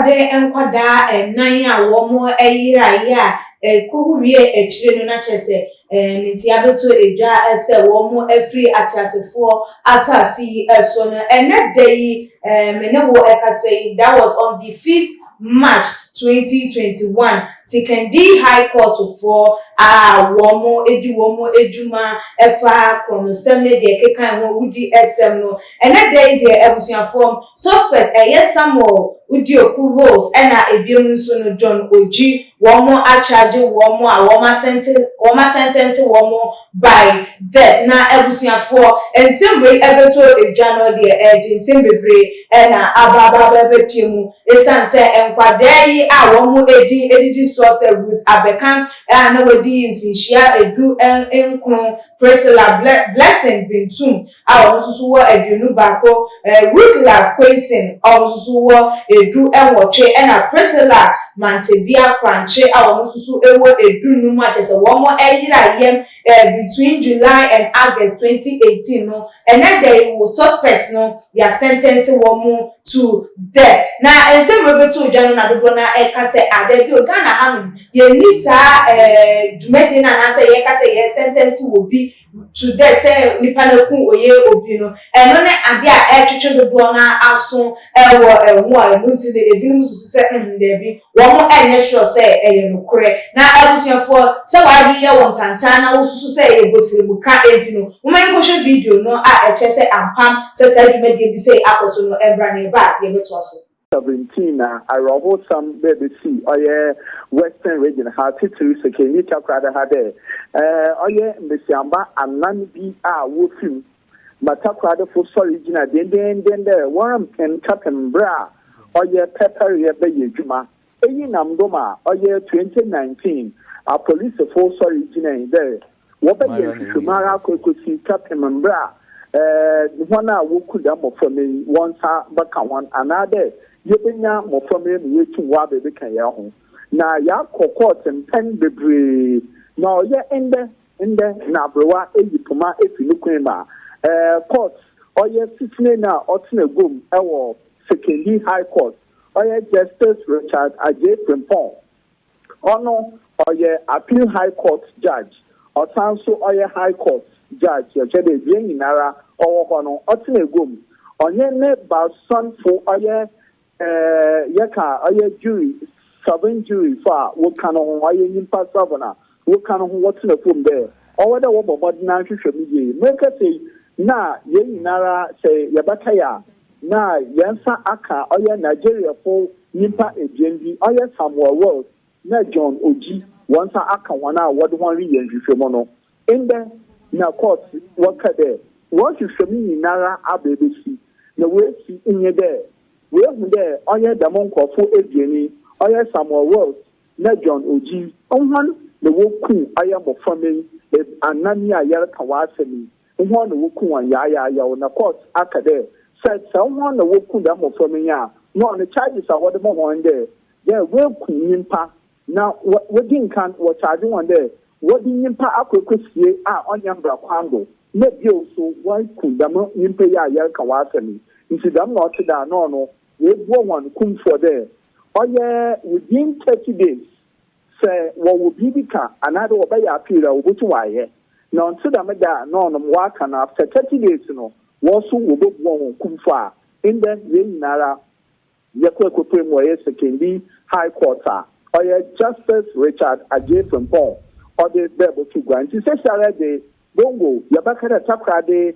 Takrade enkwada nan a womo eyira ya kohuwie echire no na chese nti abeto edwa ese womo afri atiasefo asasi eso no enedei me ne wo ekase that was on the 5th March 2021 Sekendi High Court for womo ejuma efa kronosem ne de kekan ho wudi SM no enedei de ebusuafo suspect Samuel Udioku Rose ena ebiom nso no John Oji womo a charge womo a woma sentence womo by death na ebusuafo ensem we ebeto ejano de ensem bebre ena ababa bepiemu esanse enkwada yi a womo edidi source with abekan na wadi mfinhia edu enkron Priscilla Blessing Bintum a wosusu wo aduonu bako Ruth Love Quason osusu wo edu enwoche na Priscilla Mantebia Kranche a wosusu ewo edu numu atese womo eyira yem between July and August 2018 no and they will suspects no their sentence womo to death na ensem webeto ojano na dodo na ekase adebi Ghana hanu ye nisa jumede na na say ye kase ye sentence will be to death say nipa na ku oye obi no eno ne ade a etwetwe dodo na aso ewo nti de ebinum susu se debi womo enye sure say eye nokure na abusuafo se wadi ye wontantan na wosusu se ye bosiribuka entino wo man ko hwe video no a eche se ampam se jumede bi say akoso no ebra na eba ye beto aso 17 I robo some BBC oye Western region ha titiri Sekendi Takrade ha de oye mbesiamba anan bi a wo film Takrade for original den de one and captain bra oye pepper ye be yedwuma eyi namdoma oye 2019 a police force original there wo be yedwuma akokosi captain bra wana wo kuda mo fami wonsa baka wan anade yebenya mo fami me wetu wa be kan ya ho na ya court pen bebre na oye ende na brewa eyipoma efinu kwen ba court oye sitne na otne gom ewo Sekendi High Court oye Justice Richard Ajay Frimpong ono oye Appeal High Court Judge otanso oye High Court Judge yechede bien inara owo hono otne gom onye ne ba sonfo oye yeka oye jury 7 jury for wo kan ho oye nimpa savana wo kan ho wotne fom there owo da wo bobo na hwehwe mi make say na ye inara say yabakaya na yensa aka oye Nigeria for nimpa ejendi oye Samuel World na John Oji wonsa aka wana wode hon ri yenhwehwe mo no inde na court wakade what you shemi nara abebesi na we si inye there we hu there oye damon kofo ebieni oye Samuel World na John Oji onhan na woku oye mofame anani ayar kawasemi onhan na woku wan ya na court akade said someone na woku da mofame ya no the charges are what mo hon there yeah we ku nimpa na wodin kan wo charge one there wodin nimpa akokosie a onyambra kwando na bio so why could them nimpe ya kawasemi nti dam not da no we go one kum for there oye within 30 days say what will be bika another obey appeal obutu waye na until da meda no waka na after 30 days no wo so wo bo one kum for in the nara yekwekwe mo ye Sekendi High Court oye Justice Richard Ajay Frimpong ode bebo to grant say share de bongo yabakara Takrade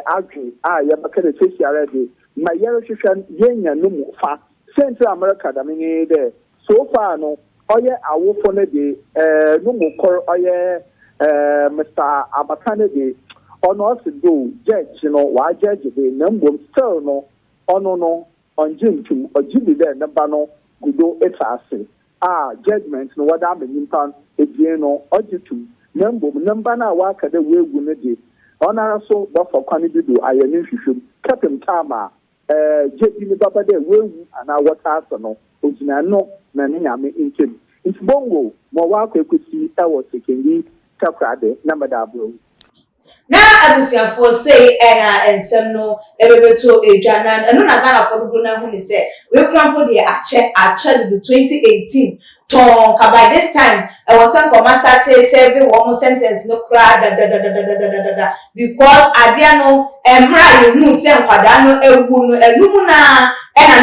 agri yabakara say de my yellow shishan yenya no mu fa Central America da me de so far no oye awofo ne de no mu kor oye Mr. Abatane de ono do judge no wa judge de nambom still no ono no onjintum ojibi de namba no gudo etase judgment no wada menimpan edie no ojitum nambom namba na wa kada wegu ne de ona so bafo kwani bidu ayani hwehwem kapem tama jebi ni baba de wegu ana wata aso no ojina no na ne nyame intem bongo mo wa kwakusi ewo Sekendi Takrade na madabro na abusuafo say na ensem no ebebeto edwanan eno na Ghana for do na hu ni say we krampo de ache do 2018 ton ka by this time I was saying come start serving one sentence no kra da because adia no emra ye hu say nkwada no ewu no enumu na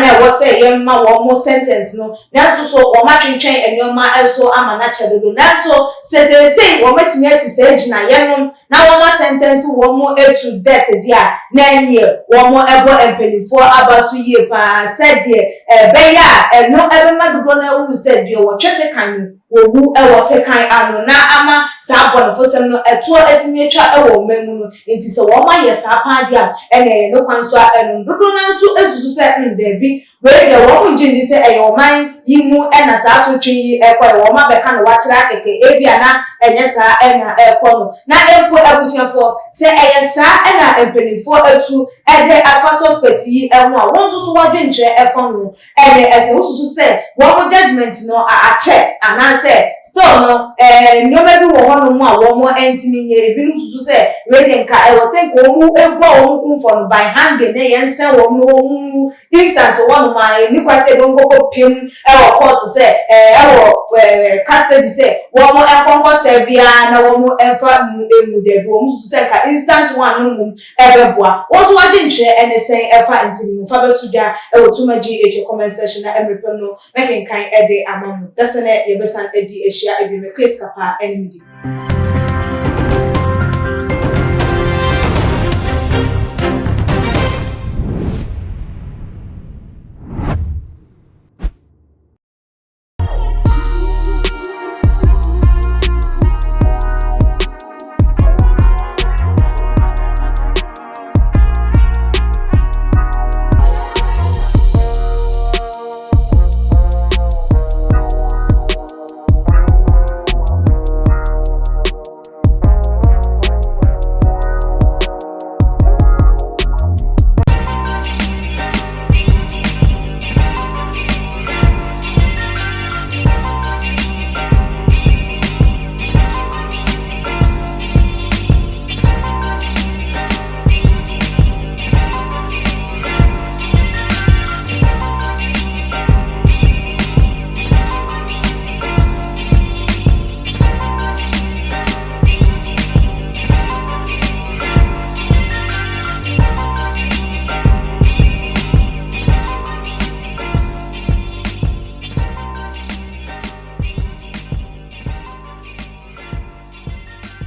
na wo say yemma one sentence no na so o ma twentwen enoma eso ama na chedodo na so say wo metimi asise agina yenom na wo ma sentence wo mo to death dia na enye wo mo ebo empelifo abaso yie pa said ye beya eno ebe madodo na wu said ye wo twese kan wo ewo sekan ano na ama sa bonfo sem no eto etimi atwa ewo mamu no enti se wo ma ye sa pa dia ene no kwanso eno dodo na nso esusu se ndebi we de wo mu jindi se eyo man yimu ena sa so twi ekwa wo ma beka no watira keke ebia na enye sa ena ekọ no na empo abusuafo se eye sa ena empelifo atu ede afa suspect yi enwo a won so wade nche efon no ede ese ususu se wo mo judgment no a check ana say still no no maybe wo hono mu a wo mo entimi nye ebi no susu say we de nka e wo say ko mu egbo wo mu for by hand na yensen wo mu instant wo ma ni kwase don go pim e wo court say e wo custody say wo mo enkonko sevia na wo mu enfa mu emu de bi wo mu susu say ka instant one no mu ebeboa wo so wade nche ene say efa ntimi mu fa besudia e wo tuma gh comment section na emrepem no making kan ede amamu that's na ye besan edi ehia ebi me kwes kapa enemy